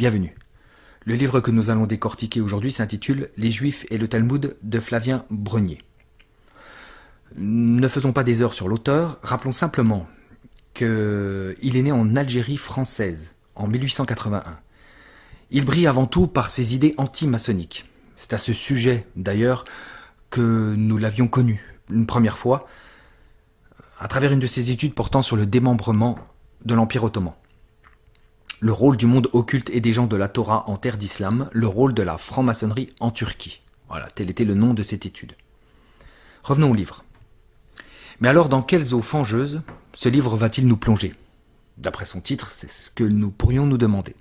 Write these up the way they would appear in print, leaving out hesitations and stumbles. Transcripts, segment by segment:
Bienvenue. Le livre que nous allons décortiquer aujourd'hui s'intitule « Les Juifs et le Talmud » de Flavien Brenier. Ne faisons pas des heures sur l'auteur, rappelons simplement qu'il est né en Algérie française en 1881. Il brille avant tout par ses idées anti-maçonniques. C'est à ce sujet d'ailleurs que nous l'avions connu une première fois à travers une de ses études portant sur le démembrement de l'Empire ottoman. Le rôle du monde occulte et des gens de la Torah en terre d'islam, le rôle de la franc-maçonnerie en Turquie. Voilà, tel était le nom de cette étude. Revenons au livre. Mais alors, dans quelles eaux fangeuses ce livre va-t-il nous plonger? D'après son titre, c'est ce que nous pourrions nous demander.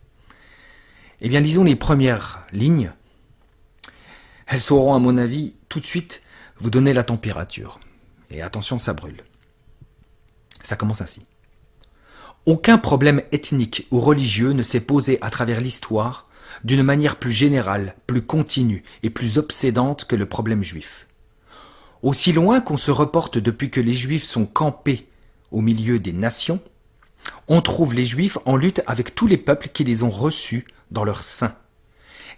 Eh bien, lisons les premières lignes. Elles sauront, à mon avis, tout de suite vous donner la température. Et attention, ça brûle. Ça commence ainsi. Aucun problème ethnique ou religieux ne s'est posé à travers l'histoire d'une manière plus générale, plus continue et plus obsédante que le problème juif. Aussi loin qu'on se reporte depuis que les Juifs sont campés au milieu des nations, on trouve les Juifs en lutte avec tous les peuples qui les ont reçus dans leur sein.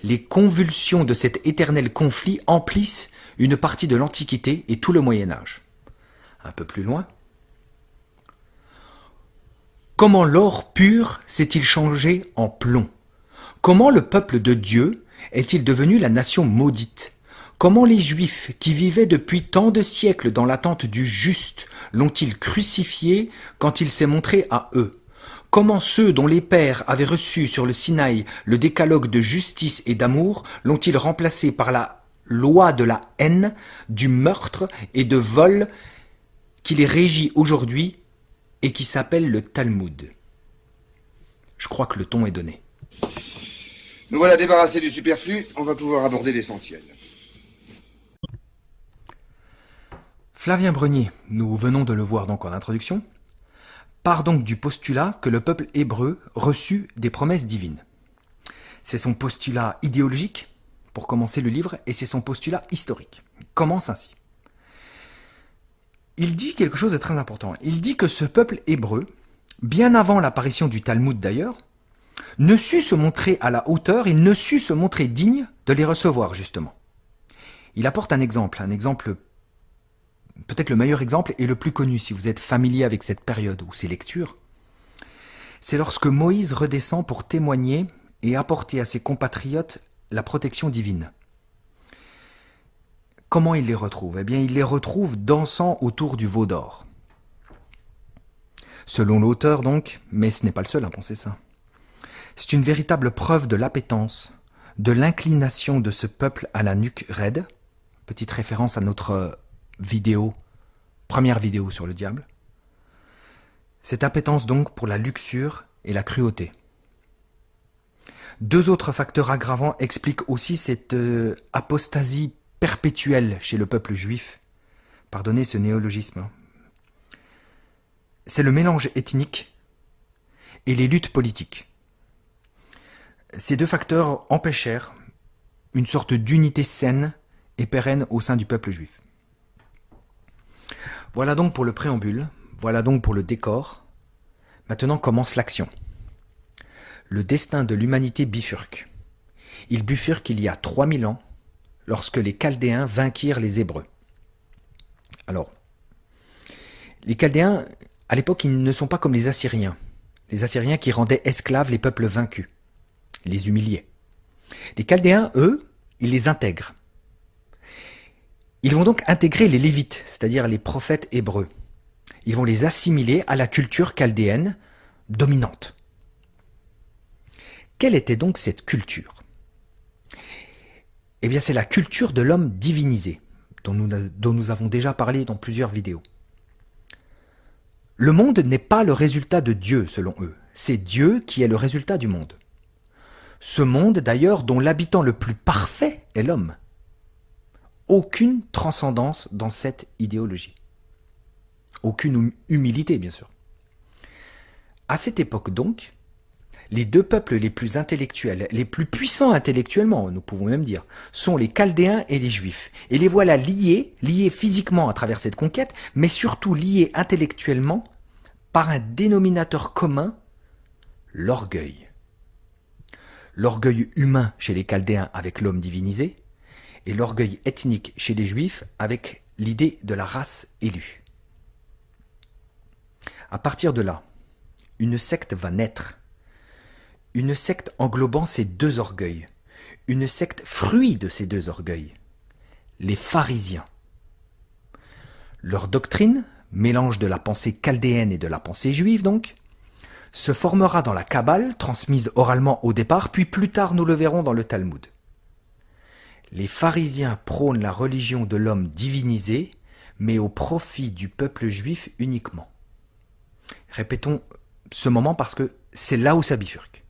Les convulsions de cet éternel conflit emplissent une partie de l'Antiquité et tout le Moyen-Âge. Un peu plus loin. Comment l'or pur s'est-il changé en plomb? Comment le peuple de Dieu est-il devenu la nation maudite? Comment les Juifs, qui vivaient depuis tant de siècles dans l'attente du juste, l'ont-ils crucifié quand il s'est montré à eux? Comment ceux dont les pères avaient reçu sur le Sinaï le décalogue de justice et d'amour l'ont-ils remplacé par la loi de la haine, du meurtre et de vol qui les régit aujourd'hui et qui s'appelle le Talmud? Je crois que le ton est donné. Nous voilà débarrassés du superflu, on va pouvoir aborder l'essentiel. Flavien Brenier, nous venons de le voir donc en introduction, part donc du postulat que le peuple hébreu reçut des promesses divines. C'est son postulat idéologique, pour commencer le livre, et c'est son postulat historique. Il commence ainsi. Il dit quelque chose de très important. Il dit que ce peuple hébreu, bien avant l'apparition du Talmud d'ailleurs, ne sut se montrer à la hauteur, il ne sut se montrer digne de les recevoir justement. Il apporte un exemple peut-être le meilleur exemple et le plus connu si vous êtes familier avec cette période ou ces lectures. C'est lorsque Moïse redescend pour témoigner et apporter à ses compatriotes la protection divine. Comment il les retrouve? Eh bien, il les retrouve dansant autour du veau d'or. Selon l'auteur donc, mais ce n'est pas le seul à penser ça, c'est une véritable preuve de l'appétence, de l'inclination de ce peuple à la nuque raide, petite référence à notre première vidéo sur le diable. Cette appétence donc pour la luxure et la cruauté. Deux autres facteurs aggravants expliquent aussi cette apostasie perpétuelle chez le peuple juif. Pardonnez ce néologisme. C'est le mélange ethnique et les luttes politiques. Ces deux facteurs empêchèrent une sorte d'unité saine et pérenne au sein du peuple juif. Voilà donc pour le préambule, voilà donc pour le décor. Maintenant commence l'action. Le destin de l'humanité bifurque. Il bifurque il y a 3000 ans, lorsque les Chaldéens vainquirent les Hébreux. Alors, les Chaldéens, à l'époque, ils ne sont pas comme les Assyriens qui rendaient esclaves les peuples vaincus, les humiliaient. Les Chaldéens, eux, ils les intègrent. Ils vont donc intégrer les Lévites, c'est-à-dire les prophètes hébreux. Ils vont les assimiler à la culture chaldéenne dominante. Quelle était donc cette culture? Eh bien, c'est la culture de l'homme divinisé, dont nous avons déjà parlé dans plusieurs vidéos. Le monde n'est pas le résultat de Dieu, selon eux. C'est Dieu qui est le résultat du monde. Ce monde, d'ailleurs, dont l'habitant le plus parfait est l'homme. Aucune transcendance dans cette idéologie. Aucune humilité, bien sûr. À cette époque, donc, les deux peuples les plus intellectuels, les plus puissants intellectuellement, nous pouvons même dire, sont les Chaldéens et les Juifs. Et les voilà liés physiquement à travers cette conquête, mais surtout liés intellectuellement par un dénominateur commun, l'orgueil. l'orgueil humain chez les Chaldéens avec l'homme divinisé, et l'orgueil ethnique chez les Juifs avec l'idée de la race élue. À partir de là, une secte va naître. Une secte englobant ces deux orgueils. Une secte fruit de ces deux orgueils. Les pharisiens. Leur doctrine, mélange de la pensée chaldéenne et de la pensée juive donc, se formera dans la Kabbale, transmise oralement au départ, puis plus tard nous le verrons dans le Talmud. Les pharisiens prônent la religion de l'homme divinisé, mais au profit du peuple juif uniquement. Répétons ce moment parce que c'est là où ça bifurque.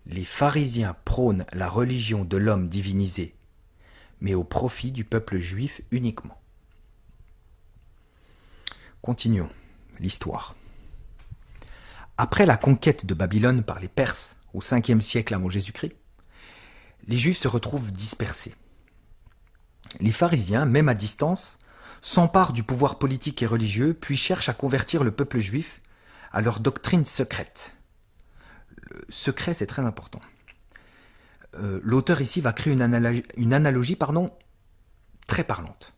Les pharisiens prônent la religion de l'homme divinisé, mais au profit du peuple juif uniquement. Continuons l'histoire. Après la conquête de Babylone par les Perses au 5e siècle avant Jésus-Christ, les Juifs se retrouvent dispersés. Les pharisiens, même à distance, s'emparent du pouvoir politique et religieux, puis cherchent à convertir le peuple juif à leur doctrine secrète. Le secret, c'est très important. L'auteur ici va créer une analogie très parlante.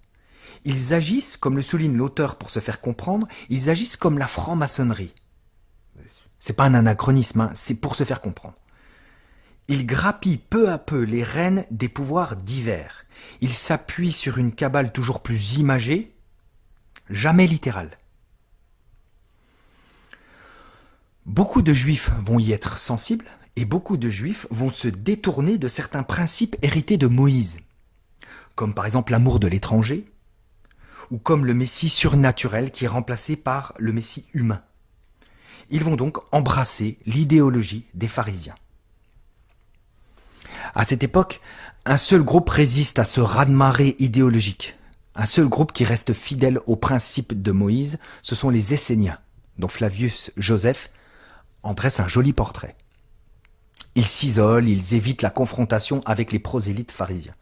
Ils agissent, comme le souligne l'auteur pour se faire comprendre, ils agissent comme la franc-maçonnerie. C'est pas un anachronisme, hein, c'est pour se faire comprendre. Ils grappillent peu à peu les rênes des pouvoirs divers. Ils s'appuient sur une Kabbale toujours plus imagée, jamais littérale. Beaucoup de Juifs vont y être sensibles et beaucoup de Juifs vont se détourner de certains principes hérités de Moïse, comme par exemple l'amour de l'étranger, ou comme le Messie surnaturel qui est remplacé par le Messie humain. Ils vont donc embrasser l'idéologie des pharisiens. À cette époque, un seul groupe résiste à ce raz-de-marée idéologique. Un seul groupe qui reste fidèle aux principes de Moïse, ce sont les Esséniens, dont Flavius Joseph en dresse un joli portrait. Ils s'isolent, ils évitent la confrontation avec les prosélytes pharisiens.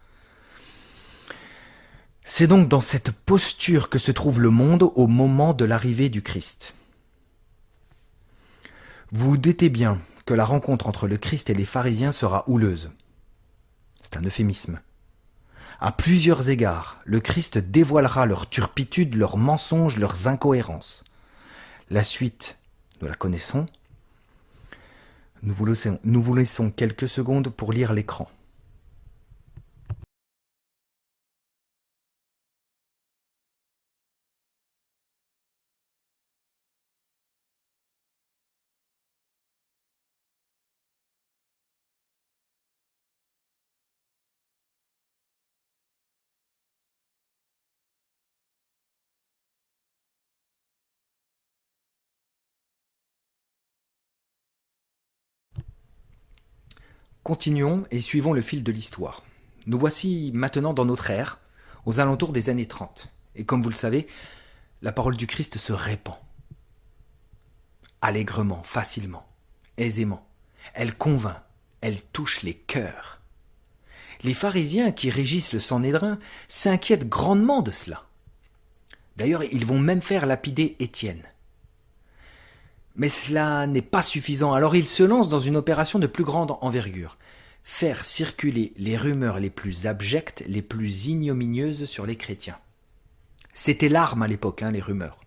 C'est donc dans cette posture que se trouve le monde au moment de l'arrivée du Christ. Vous vous doutez bien que la rencontre entre le Christ et les pharisiens sera houleuse. C'est un euphémisme. À plusieurs égards, le Christ dévoilera leur turpitude, leurs mensonges, leurs incohérences. La suite, nous la connaissons. Nous vous laissons quelques secondes pour lire l'écran. Continuons et suivons le fil de l'histoire. Nous voici maintenant dans notre ère, aux alentours des années 30. Et comme vous le savez, la parole du Christ se répand. Allègrement, facilement, aisément. Elle convainc, elle touche les cœurs. Les pharisiens qui régissent le Sanhédrin s'inquiètent grandement de cela. D'ailleurs, ils vont même faire lapider Étienne. Mais cela n'est pas suffisant, alors ils se lancent dans une opération de plus grande envergure. Faire circuler les rumeurs les plus abjectes, les plus ignominieuses sur les chrétiens. C'était l'arme à l'époque, les rumeurs.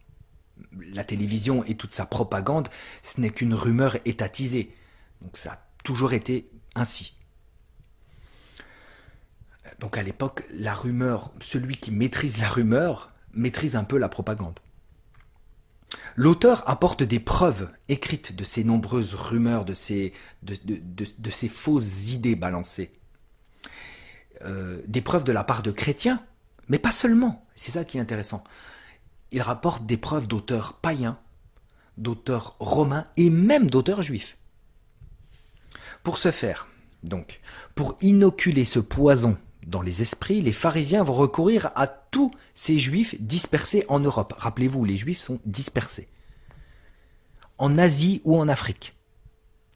La télévision et toute sa propagande, ce n'est qu'une rumeur étatisée. Donc ça a toujours été ainsi. Donc à l'époque, la rumeur, celui qui maîtrise la rumeur, maîtrise un peu la propagande. L'auteur apporte des preuves écrites de ces nombreuses rumeurs, de ces fausses idées balancées. Des preuves de la part de chrétiens, mais pas seulement. C'est ça qui est intéressant. Il rapporte des preuves d'auteurs païens, d'auteurs romains et même d'auteurs juifs. Pour ce faire, donc, pour inoculer ce poison dans les esprits, les pharisiens vont recourir à tous ces juifs dispersés en Europe. Rappelez-vous, les juifs sont dispersés. En Asie ou en Afrique.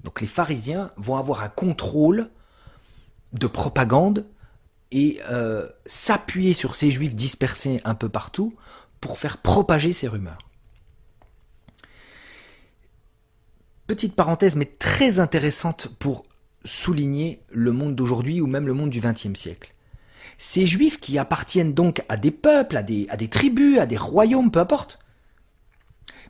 Donc les pharisiens vont avoir un contrôle de propagande et s'appuyer sur ces juifs dispersés un peu partout pour faire propager ces rumeurs. Petite parenthèse, mais très intéressante pour souligner le monde d'aujourd'hui ou même le monde du XXe siècle. Ces juifs qui appartiennent donc à des peuples, à des tribus, à des royaumes, peu importe,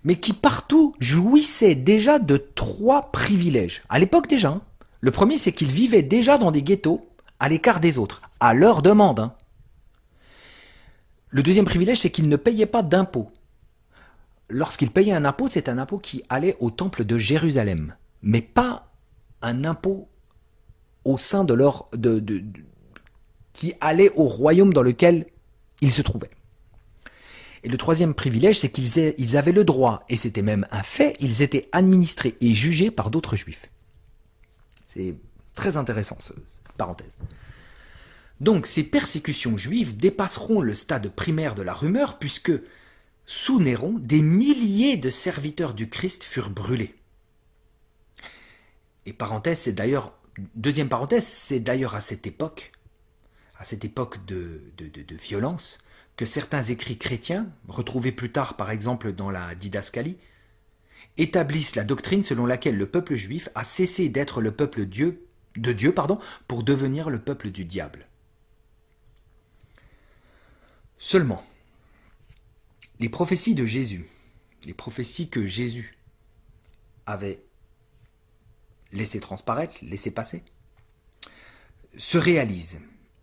mais qui partout jouissaient déjà de 3 privilèges. À l'époque déjà. Hein. Le premier, c'est qu'ils vivaient déjà dans des ghettos, à l'écart des autres, à leur demande. Hein. Le deuxième privilège, c'est qu'ils ne payaient pas d'impôts. Lorsqu'ils payaient un impôt, c'est un impôt qui allait au temple de Jérusalem, mais pas un impôt au sein de leur... qui allait au royaume dans lequel ils se trouvaient. Et le troisième privilège, c'est qu'ils avaient le droit, et c'était même un fait, ils étaient administrés et jugés par d'autres juifs. C'est très intéressant, cette parenthèse. Donc, ces persécutions juives dépasseront le stade primaire de la rumeur, puisque, sous Néron, des milliers de serviteurs du Christ furent brûlés. Et parenthèse, c'est d'ailleurs, deuxième parenthèse, c'est d'ailleurs à cette époque de violence, que certains écrits chrétiens, retrouvés plus tard par exemple dans la Didascalie, établissent la doctrine selon laquelle le peuple juif a cessé d'être le peuple de Dieu pour devenir le peuple du diable. Seulement, les prophéties de Jésus, les prophéties que Jésus avait laissées transparaître, laissées passer, se réalisent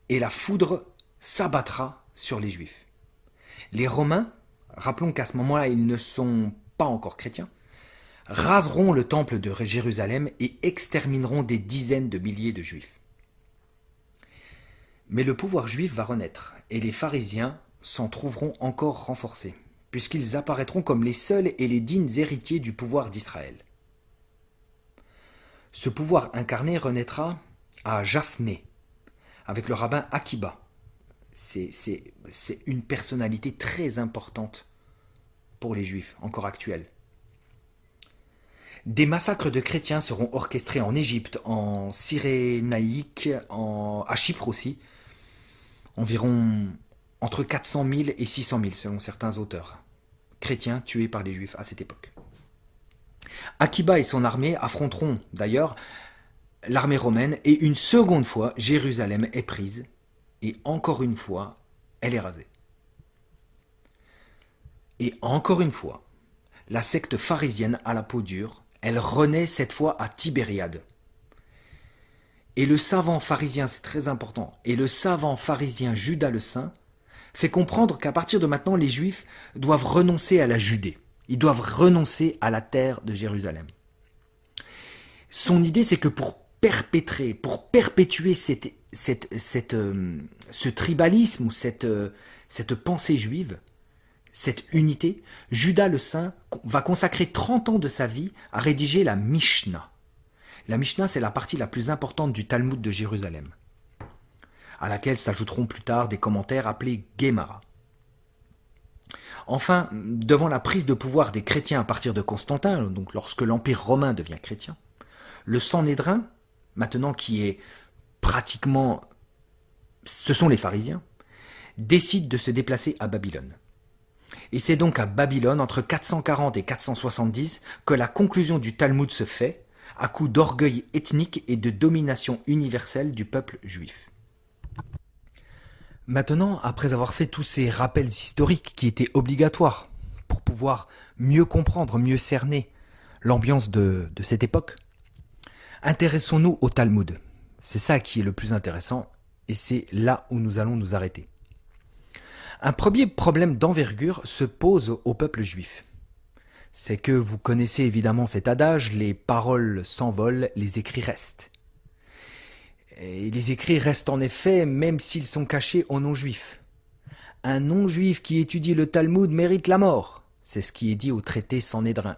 et la foudre s'abattra sur les Juifs. Les Romains, rappelons qu'à ce moment-là, ils ne sont pas encore chrétiens, raseront le temple de Jérusalem et extermineront des dizaines de milliers de Juifs. Mais le pouvoir juif va renaître et les pharisiens s'en trouveront encore renforcés, puisqu'ils apparaîtront comme les seuls et les dignes héritiers du pouvoir d'Israël. Ce pouvoir incarné renaîtra à Japhné, avec le rabbin Akiba. C'est une personnalité très importante pour les Juifs, encore actuelle. Des massacres de chrétiens seront orchestrés en Égypte, en Cyrénaïque, à Chypre aussi. Environ entre 400 000 et 600 000 selon certains auteurs. Chrétiens tués par les Juifs à cette époque. Akiba et son armée affronteront d'ailleurs l'armée romaine et une seconde fois, Jérusalem est prise et encore une fois, elle est rasée. Et encore une fois, la secte pharisienne à la peau dure, elle renaît cette fois à Tibériade. Et le savant pharisien, c'est très important, et le savant pharisien Judas le Saint fait comprendre qu'à partir de maintenant, les Juifs doivent renoncer à la Judée. Ils doivent renoncer à la terre de Jérusalem. Son idée, c'est que pour perpétuer ce tribalisme ou cette pensée juive, cette unité, Judas le Saint va consacrer 30 ans de sa vie à rédiger la Mishnah. La Mishnah, c'est la partie la plus importante du Talmud de Jérusalem, à laquelle s'ajouteront plus tard des commentaires appelés Gemara. Enfin, devant la prise de pouvoir des chrétiens à partir de Constantin, donc lorsque l'Empire romain devient chrétien, le Sanhédrin, maintenant qui est pratiquement... ce sont les pharisiens, décide de se déplacer à Babylone. Et c'est donc à Babylone, entre 440 et 470, que la conclusion du Talmud se fait, à coup d'orgueil ethnique et de domination universelle du peuple juif. Maintenant, après avoir fait tous ces rappels historiques qui étaient obligatoires pour pouvoir mieux comprendre, mieux cerner l'ambiance de cette époque, intéressons-nous au Talmud. C'est ça qui est le plus intéressant et c'est là où nous allons nous arrêter. Un premier problème d'envergure se pose au peuple juif. C'est que vous connaissez évidemment cet adage, les paroles s'envolent, les écrits restent. Et les écrits restent en effet, même s'ils sont cachés aux non-juifs. Un non-juif qui étudie le Talmud mérite la mort, c'est ce qui est dit au traité Sanhédrin.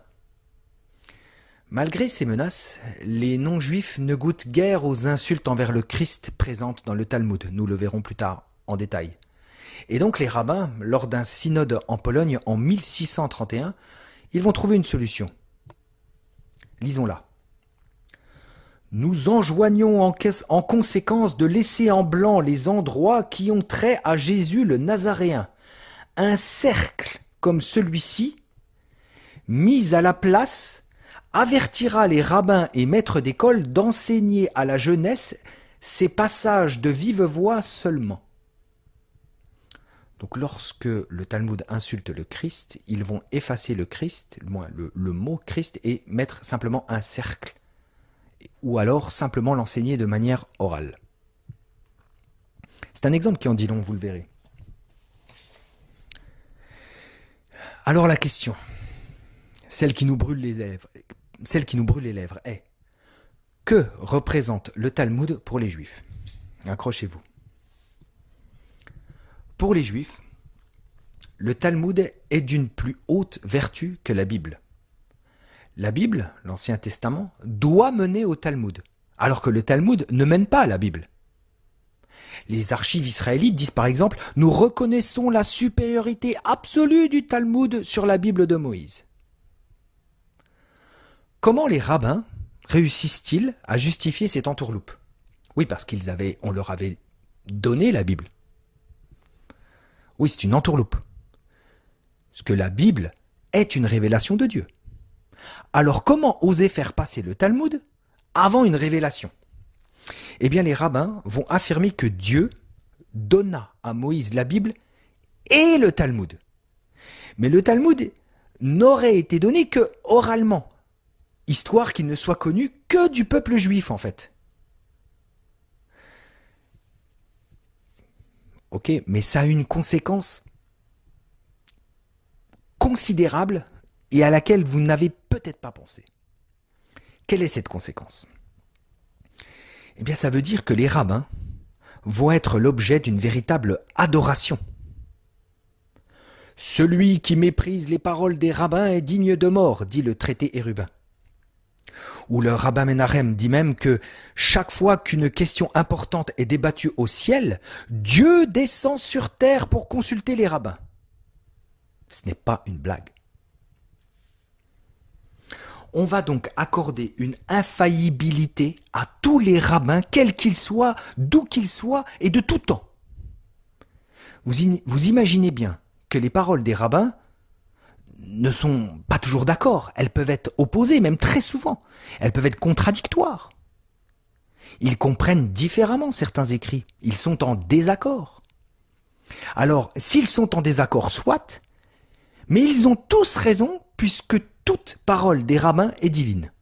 Malgré ces menaces, les non-juifs ne goûtent guère aux insultes envers le Christ présentes dans le Talmud, nous le verrons plus tard en détail. Et donc les rabbins, lors d'un synode en Pologne en 1631, ils vont trouver une solution. Lisons-la. Nous enjoignons en conséquence de laisser en blanc les endroits qui ont trait à Jésus le Nazaréen. Un cercle comme celui-ci, mis à la place, avertira les rabbins et maîtres d'école d'enseigner à la jeunesse ces passages de vive voix seulement. Donc lorsque le Talmud insulte le Christ, ils vont effacer le Christ, le mot Christ, et mettre simplement un cercle, ou alors simplement l'enseigner de manière orale. C'est un exemple qui en dit long, vous le verrez. Alors la question, celle qui nous brûle les lèvres est: que représente le Talmud pour les Juifs? Accrochez-vous. Pour les Juifs, le Talmud est d'une plus haute vertu que la Bible. La Bible, l'Ancien Testament, doit mener au Talmud, alors que le Talmud ne mène pas à la Bible. Les archives israélites disent par exemple: « Nous reconnaissons la supériorité absolue du Talmud sur la Bible de Moïse. » Comment les rabbins réussissent-ils à justifier cette entourloupe? Oui, parce on leur avait donné la Bible. Oui, c'est une entourloupe. Parce que la Bible est une révélation de Dieu. Alors comment oser faire passer le Talmud avant une révélation? Eh bien, les rabbins vont affirmer que Dieu donna à Moïse la Bible et le Talmud. Mais le Talmud n'aurait été donné que oralement, histoire qu'il ne soit connu que du peuple juif en fait. Ok, mais ça a une conséquence considérable et à laquelle vous n'avez peut-être pas pensé. Quelle est cette conséquence? Eh bien, ça veut dire que les rabbins vont être l'objet d'une véritable adoration. Celui qui méprise les paroles des rabbins est digne de mort, dit le traité Érubin. Ou le rabbin Menachem dit même que chaque fois qu'une question importante est débattue au ciel, Dieu descend sur terre pour consulter les rabbins. Ce n'est pas une blague. On va donc accorder une infaillibilité à tous les rabbins, quels qu'ils soient, d'où qu'ils soient et de tout temps. Vous imaginez bien que les paroles des rabbins ne sont pas toujours d'accord. Elles peuvent être opposées, même très souvent. Elles peuvent être contradictoires. Ils comprennent différemment certains écrits. Ils sont en désaccord. Alors, s'ils sont en désaccord, soit, mais ils ont tous raison puisque toute parole des rabbins est divine.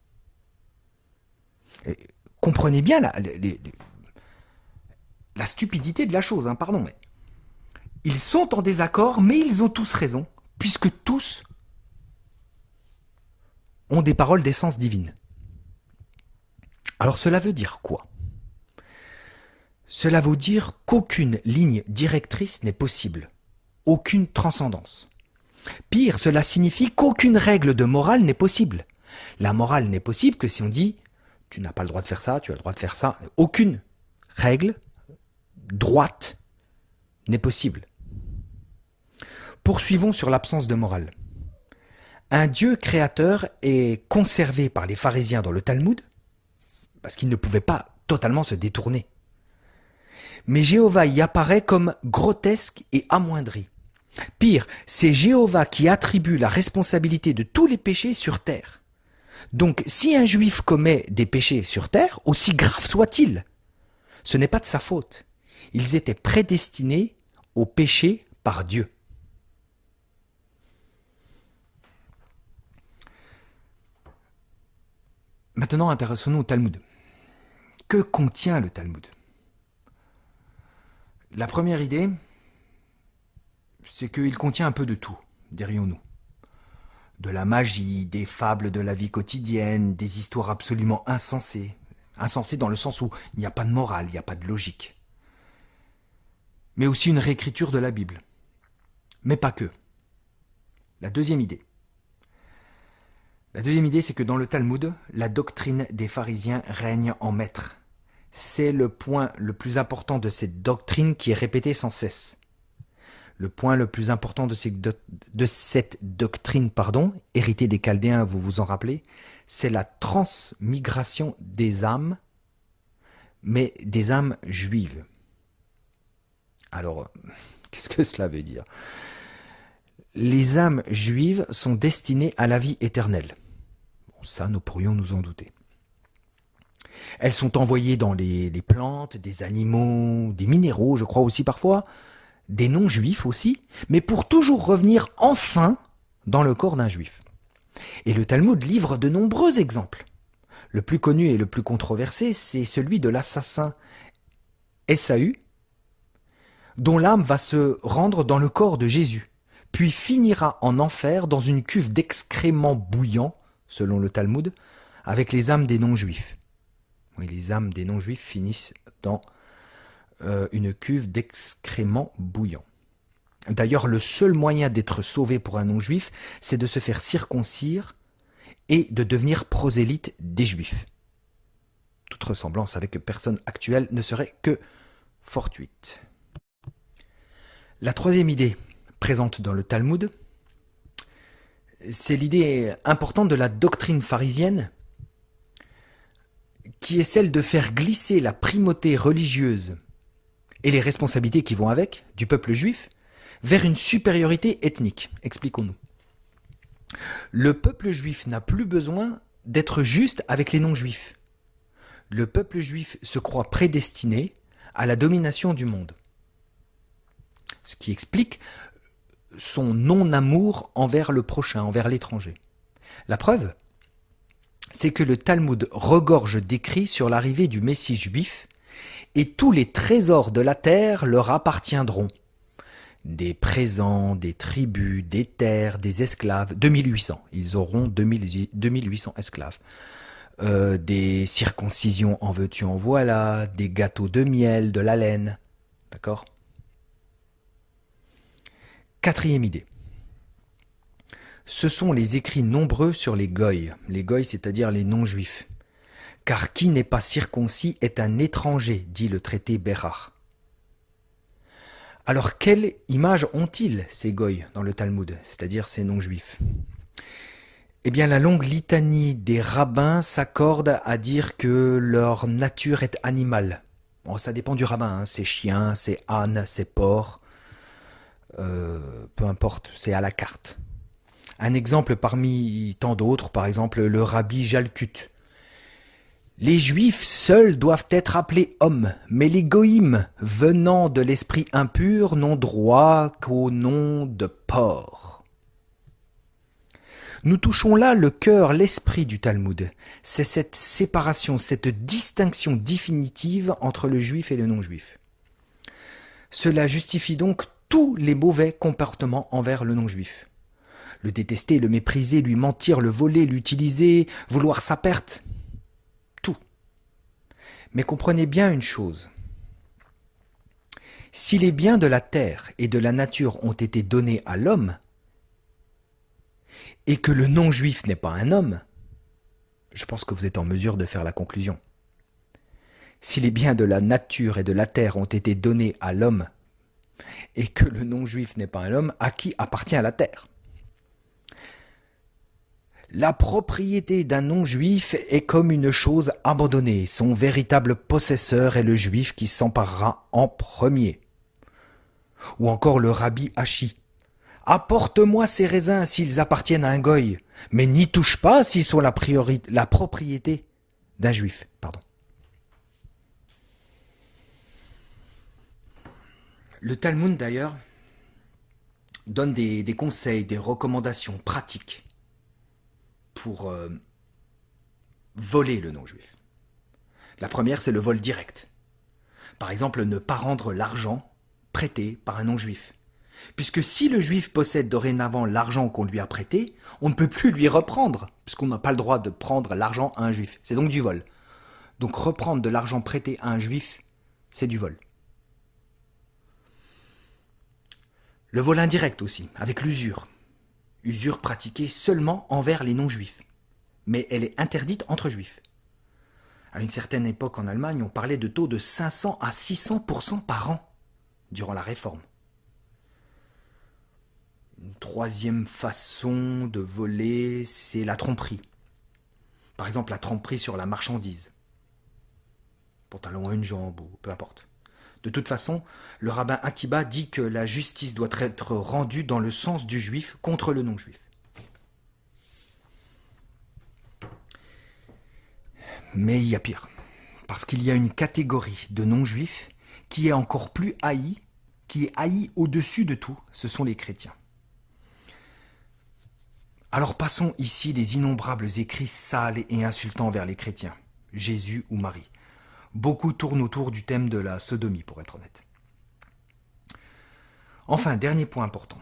Et comprenez bien la stupidité de la chose, pardon, mais ils sont en désaccord, mais ils ont tous raison, puisque tous ont des paroles d'essence divine. Alors cela veut dire quoi? Cela veut dire qu'aucune ligne directrice n'est possible, aucune transcendance. Pire, cela signifie qu'aucune règle de morale n'est possible. La morale n'est possible que si on dit « tu n'as pas le droit de faire ça, tu as le droit de faire ça ». Aucune règle droite n'est possible. Poursuivons sur l'absence de morale. Un Dieu créateur est conservé par les pharisiens dans le Talmud, parce qu'ils ne pouvaient pas totalement se détourner. Mais Jéhovah y apparaît comme grotesque et amoindri. Pire, c'est Jéhovah qui attribue la responsabilité de tous les péchés sur terre. Donc, si un juif commet des péchés sur terre, aussi graves soient-ils, ce n'est pas de sa faute. Ils étaient prédestinés au péché par Dieu. Maintenant, intéressons-nous au Talmud. Que contient le Talmud? La première idée, c'est qu'il contient un peu de tout, dirions-nous. De la magie, des fables de la vie quotidienne, des histoires absolument insensées. Insensées dans le sens où il n'y a pas de morale, il n'y a pas de logique. Mais aussi une réécriture de la Bible. Mais pas que. La deuxième idée, c'est que dans le Talmud, la doctrine des pharisiens règne en maître. C'est le point le plus important de cette doctrine qui est répétée sans cesse. Le point le plus important de cette doctrine, héritée des Chaldéens, vous vous en rappelez, c'est la transmigration des âmes, mais des âmes juives. Alors, qu'est-ce que cela veut dire? Les âmes juives sont destinées à la vie éternelle. ça nous pourrions nous en douter. Elles sont envoyées dans les plantes, des animaux, des minéraux, je crois aussi parfois, des non-juifs aussi, mais pour toujours revenir enfin dans le corps d'un juif. Et le Talmud livre de nombreux exemples. Le plus connu et le plus controversé, c'est celui de l'assassin Ésaü, dont l'âme va se rendre dans le corps de Jésus, puis finira en enfer dans une cuve d'excréments bouillants, selon le Talmud, avec les âmes des non-juifs. Oui, les âmes des non-juifs finissent dans une cuve d'excréments bouillants. D'ailleurs, le seul moyen d'être sauvé pour un non-juif, c'est de se faire circoncire et de devenir prosélyte des juifs. Toute ressemblance avec personne actuelle ne serait que fortuite. La troisième idée présente dans le Talmud, c'est l'idée importante de la doctrine pharisienne, qui est celle de faire glisser la primauté religieuse et les responsabilités qui vont avec, du peuple juif, vers une supériorité ethnique. Expliquons-nous. Le peuple juif n'a plus besoin d'être juste avec les non-juifs. Le peuple juif se croit prédestiné à la domination du monde. Ce qui explique son non-amour envers le prochain, envers l'étranger. La preuve, c'est que le Talmud regorge d'écrits sur l'arrivée du Messie juif et tous les trésors de la terre leur appartiendront. Des présents, des tribus, des terres, des esclaves, 2800, ils auront 2800 esclaves. Des circoncisions en veux-tu en voilà, des gâteaux de miel, de la laine, d'accord ? Quatrième idée. Ce sont les écrits nombreux sur les goïs, c'est-à-dire les non-juifs. Car qui n'est pas circoncis est un étranger, dit le traité Bérach. Alors quelle image ont-ils, ces goïs, dans le Talmud, c'est-à-dire ces non-juifs ? Eh bien, la longue litanie des rabbins s'accorde à dire que leur nature est animale. Bon, ça dépend du rabbin, c'est chien, c'est âne, c'est porc, peu importe, c'est à la carte. Un exemple parmi tant d'autres, par exemple le rabbi Jalkut. Les juifs seuls doivent être appelés hommes, mais les goïms, venant de l'esprit impur, n'ont droit qu'au nom de porc. Nous touchons là le cœur, l'esprit du Talmud. C'est cette séparation, cette distinction définitive entre le juif et le non-juif. Cela justifie donc tous les mauvais comportements envers le non-juif. Le détester, le mépriser, lui mentir, le voler, l'utiliser, vouloir sa perte. Tout. Mais comprenez bien une chose. Si les biens de la terre et de la nature ont été donnés à l'homme, et que le non-juif n'est pas un homme, je pense que vous êtes en mesure de faire la conclusion. Si les biens de la nature et de la terre ont été donnés à l'homme, et que le non-juif n'est pas un homme, à qui appartient la terre ? La propriété d'un non-juif est comme une chose abandonnée. Son véritable possesseur est le juif qui s'emparera en premier. Ou encore le rabbi Hachi. Apporte-moi ces raisins s'ils appartiennent à un goy, mais n'y touche pas s'ils sont la propriété d'un juif. Le Talmud d'ailleurs donne des conseils, des recommandations pratiques pour voler le non-juif. La première, c'est le vol direct. Par exemple, ne pas rendre l'argent prêté par un non-juif. Puisque si le juif possède dorénavant l'argent qu'on lui a prêté, on ne peut plus lui reprendre, puisqu'on n'a pas le droit de prendre l'argent à un juif. C'est donc du vol. Donc reprendre de l'argent prêté à un juif, c'est du vol. Le vol indirect aussi, avec l'usure. Usure pratiquée seulement envers les non-juifs. Mais elle est interdite entre juifs. À une certaine époque en Allemagne, on parlait de taux de 500 à 600% par an durant la Réforme. Une troisième façon de voler, c'est la tromperie. Par exemple, la tromperie sur la marchandise. Pantalon à une jambe ou peu importe. De toute façon, le rabbin Akiba dit que la justice doit être rendue dans le sens du juif contre le non-juif. Mais il y a pire. Parce qu'il y a une catégorie de non-juifs qui est encore plus haïe, qui est haïe au-dessus de tout, ce sont les chrétiens. Alors passons ici les innombrables écrits sales et insultants vers les chrétiens, Jésus ou Marie. Beaucoup tournent autour du thème de la sodomie, pour être honnête. Enfin, dernier point important,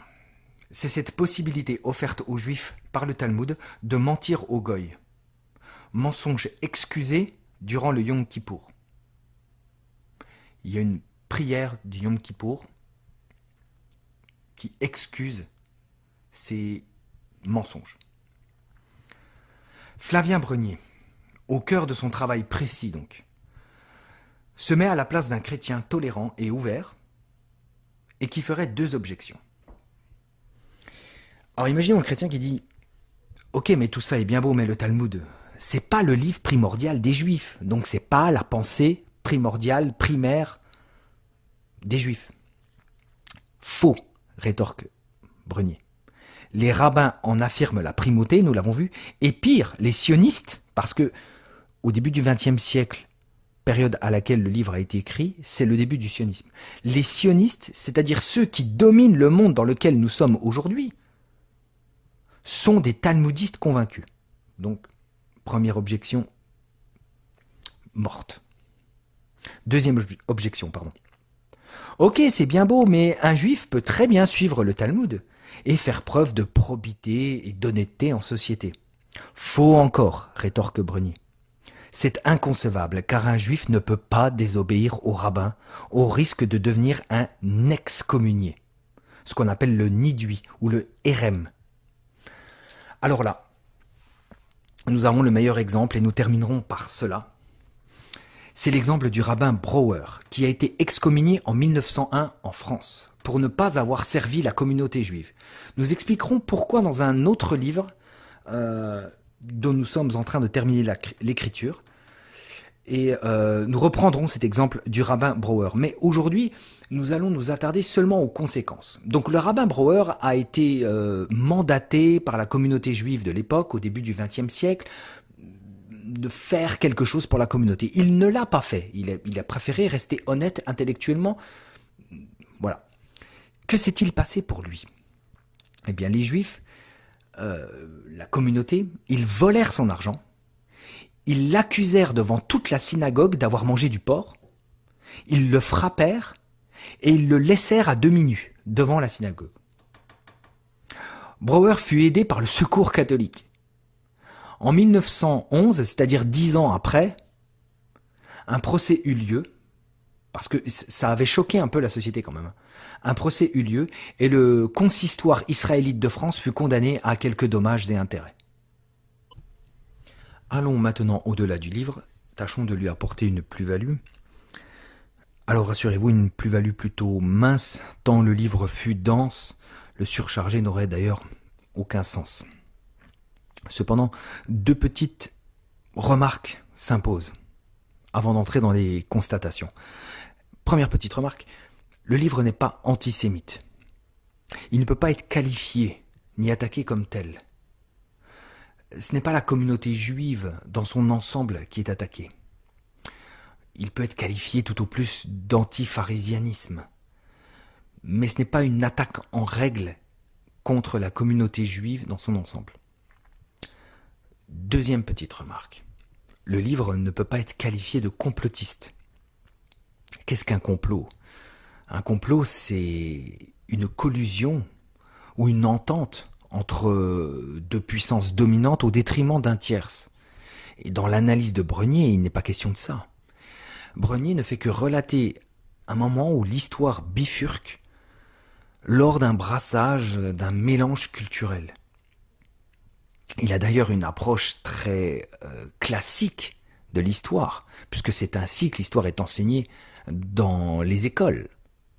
c'est cette possibilité offerte aux Juifs par le Talmud de mentir aux goy. Mensonge excusé durant le Yom Kippour. Il y a une prière du Yom Kippour qui excuse ces mensonges. Flavien Brenier, au cœur de son travail précis donc, se met à la place d'un chrétien tolérant et ouvert et qui ferait deux objections. Alors imaginons un chrétien qui dit « Ok, mais tout ça est bien beau, mais le Talmud, c'est pas le livre primordial des Juifs, donc c'est pas la pensée primordiale, primaire des Juifs. » Faux, rétorque Brenier. Les rabbins en affirment la primauté, nous l'avons vu, et pire, les sionistes, parce que au début du XXe siècle, période à laquelle le livre a été écrit, c'est le début du sionisme. Les sionistes, c'est-à-dire ceux qui dominent le monde dans lequel nous sommes aujourd'hui, sont des talmudistes convaincus. Donc, première objection, morte. Deuxième objection, pardon. Ok, c'est bien beau, mais un juif peut très bien suivre le Talmud et faire preuve de probité et d'honnêteté en société. Faux encore, rétorque Brenier. C'est inconcevable, car un juif ne peut pas désobéir au rabbin au risque de devenir un excommunié, ce qu'on appelle le nidui ou le hérem. Alors là, nous avons le meilleur exemple et nous terminerons par cela. C'est l'exemple du rabbin Brouwer, qui a été excommunié en 1901 en France, pour ne pas avoir servi la communauté juive. Nous expliquerons pourquoi dans un autre livre dont nous sommes en train de terminer l'écriture. Et nous reprendrons cet exemple du rabbin Brouwer. Mais aujourd'hui, nous allons nous attarder seulement aux conséquences. Donc le rabbin Brouwer a été mandaté par la communauté juive de l'époque, au début du XXe siècle, de faire quelque chose pour la communauté. Il ne l'a pas fait. Il a préféré rester honnête intellectuellement. Voilà. Que s'est-il passé pour lui? Eh bien, les Juifs, la communauté, ils volèrent son argent. Ils l'accusèrent devant toute la synagogue d'avoir mangé du porc. Ils le frappèrent et ils le laissèrent à demi nu devant la synagogue. Brouwer fut aidé par le Secours catholique. En 1911, c'est-à-dire 10 ans après, un procès eut lieu, parce que ça avait choqué un peu la société quand même. Un procès eut lieu et le consistoire israélite de France fut condamné à quelques dommages et intérêts. Allons maintenant au-delà du livre, tâchons de lui apporter une plus-value. Alors rassurez-vous, une plus-value plutôt mince, tant le livre fut dense, le surcharger n'aurait d'ailleurs aucun sens. Cependant, deux petites remarques s'imposent avant d'entrer dans les constatations. Première petite remarque, le livre n'est pas antisémite. Il ne peut pas être qualifié ni attaqué comme tel. Ce n'est pas la communauté juive dans son ensemble qui est attaquée. Il peut être qualifié tout au plus d'anti-pharisianisme. Mais ce n'est pas une attaque en règle contre la communauté juive dans son ensemble. Deuxième petite remarque. Le livre ne peut pas être qualifié de complotiste. Qu'est-ce qu'un complot? Un complot, c'est une collusion ou une entente entre deux puissances dominantes au détriment d'un tierce. Et dans l'analyse de Brenier, il n'est pas question de ça. Brenier ne fait que relater un moment où l'histoire bifurque lors d'un brassage, d'un mélange culturel. Il a d'ailleurs une approche très classique de l'histoire, puisque c'est ainsi que l'histoire est enseignée dans les écoles,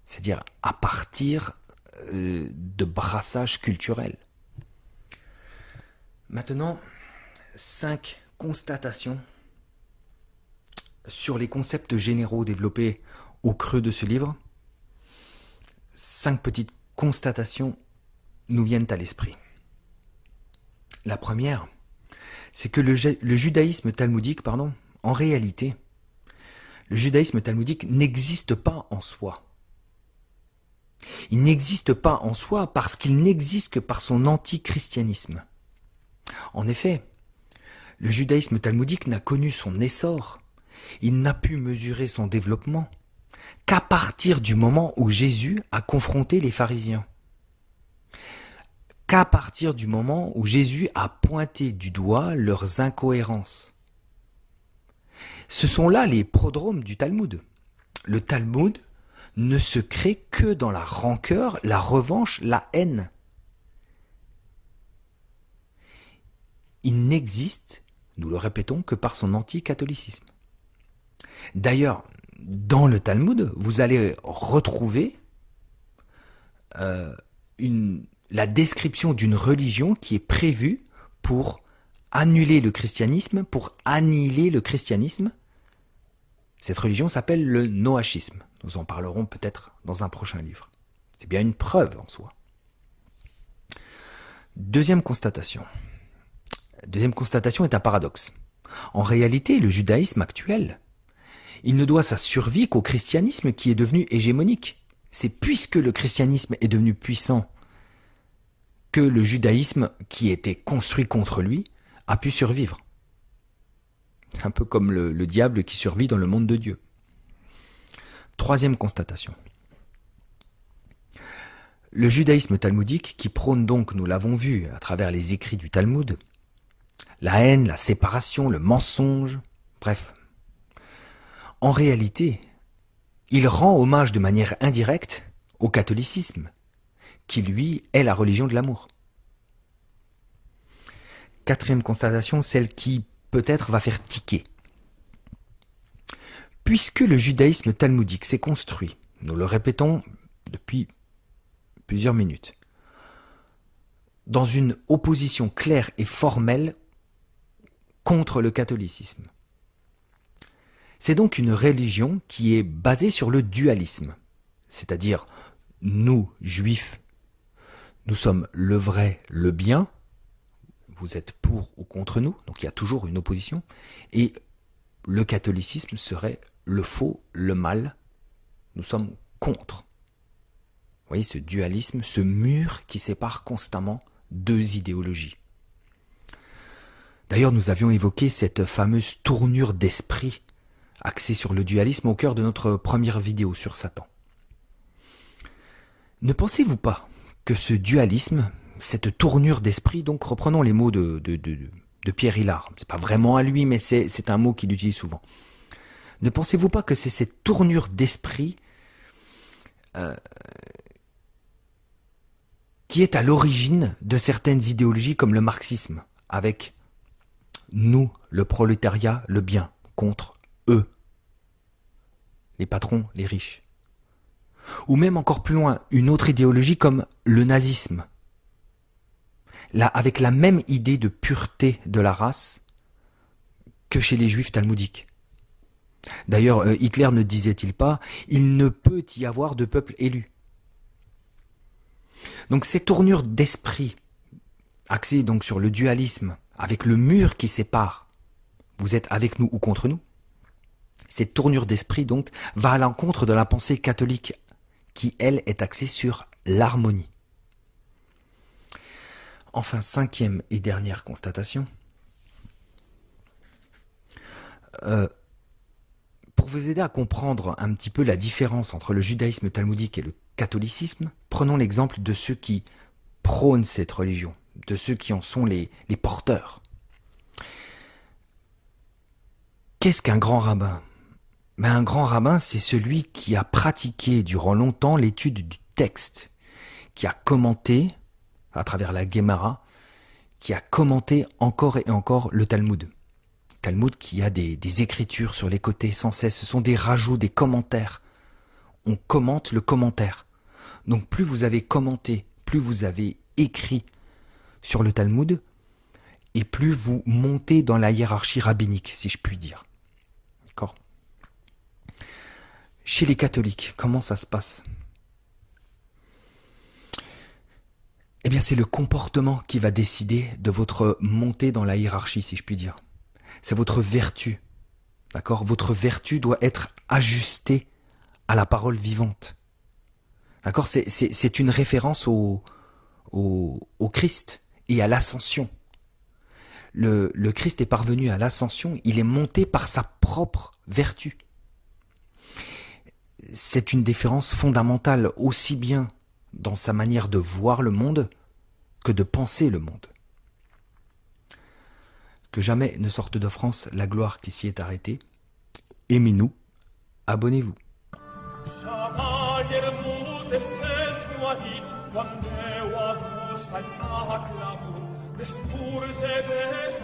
c'est-à-dire à partir de brassages culturels. Maintenant, 5 constatations sur les concepts généraux développés au creux de ce livre. 5 petites constatations nous viennent à l'esprit. La première, c'est que le judaïsme talmudique, En réalité, le judaïsme talmudique n'existe pas en soi. Il n'existe pas en soi parce qu'il n'existe que par son antichristianisme. En effet, le judaïsme talmudique n'a connu son essor, il n'a pu mesurer son développement qu'à partir du moment où Jésus a confronté les pharisiens. Qu'à partir du moment où Jésus a pointé du doigt leurs incohérences. Ce sont là les prodromes du Talmud. Le Talmud ne se crée que dans la rancœur, la revanche, la haine. Il n'existe, nous le répétons, que par son anticatholicisme. D'ailleurs, dans le Talmud, vous allez retrouver la description d'une religion qui est prévue pour annuler le christianisme, pour annihiler le christianisme. Cette religion s'appelle le noachisme. Nous en parlerons peut-être dans un prochain livre. C'est bien une preuve en soi. Deuxième constatation. La deuxième constatation est un paradoxe. En réalité, le judaïsme actuel, il ne doit sa survie qu'au christianisme qui est devenu hégémonique. C'est puisque le christianisme est devenu puissant que le judaïsme, qui était construit contre lui, a pu survivre. Un peu comme le diable qui survit dans le monde de Dieu. Troisième constatation. Le judaïsme talmudique, qui prône donc, nous l'avons vu à travers les écrits du Talmud, la haine, la séparation, le mensonge, bref. En réalité, il rend hommage de manière indirecte au catholicisme, qui lui est la religion de l'amour. Quatrième constatation, celle qui peut-être va faire tiquer. Puisque le judaïsme talmudique s'est construit, nous le répétons depuis plusieurs minutes, dans une opposition claire et formelle contre le catholicisme. C'est donc une religion qui est basée sur le dualisme, c'est-à-dire nous, juifs, nous sommes le vrai, le bien, vous êtes pour ou contre nous, donc il y a toujours une opposition, et le catholicisme serait le faux, le mal, nous sommes contre. Vous voyez ce dualisme, ce mur qui sépare constamment deux idéologies. D'ailleurs, nous avions évoqué cette fameuse tournure d'esprit axée sur le dualisme au cœur de notre première vidéo sur Satan. Ne pensez-vous pas que ce dualisme, cette tournure d'esprit, donc reprenons les mots de Pierre Hillard, c'est pas vraiment à lui, mais c'est un mot qu'il utilise souvent. Ne pensez-vous pas que c'est cette tournure d'esprit qui est à l'origine de certaines idéologies comme le marxisme, avec nous, le prolétariat, le bien, contre eux, les patrons, les riches. Ou même encore plus loin, une autre idéologie comme le nazisme, là, avec la même idée de pureté de la race que chez les juifs talmudiques. D'ailleurs, Hitler ne disait-il pas « il ne peut y avoir de peuple élu ». Donc ces tournures d'esprit, axées donc sur le dualisme, avec le mur qui sépare, vous êtes avec nous ou contre nous, cette tournure d'esprit donc va à l'encontre de la pensée catholique qui, elle, est axée sur l'harmonie. Enfin, cinquième et dernière constatation. Pour vous aider à comprendre un petit peu la différence entre le judaïsme talmudique et le catholicisme, prenons l'exemple de ceux qui prônent cette religion, de ceux qui en sont les porteurs. Qu'est-ce qu'un grand rabbin ? Un grand rabbin, c'est celui qui a pratiqué durant longtemps l'étude du texte, qui a commenté, à travers la Guémara, qui a commenté encore et encore le Talmud. Talmud qui a des écritures sur les côtés sans cesse, ce sont des rajouts, des commentaires. On commente le commentaire. Donc plus vous avez commenté, plus vous avez écrit sur le Talmud, et plus vous montez dans la hiérarchie rabbinique, si je puis dire. D'accord ? Chez les catholiques, comment ça se passe ? Eh bien, c'est le comportement qui va décider de votre montée dans la hiérarchie, si je puis dire. C'est votre vertu. D'accord? Votre vertu doit être ajustée à la parole vivante. D'accord? C'est une référence au Christ et à l'ascension. Le Christ est parvenu à l'ascension, il est monté par sa propre vertu. C'est une différence fondamentale, aussi bien dans sa manière de voir le monde que de penser le monde. Que jamais ne sorte de France la gloire qui s'y est arrêtée. Aimez-nous, abonnez-vous. Quando a vos fai sacra, des pur se des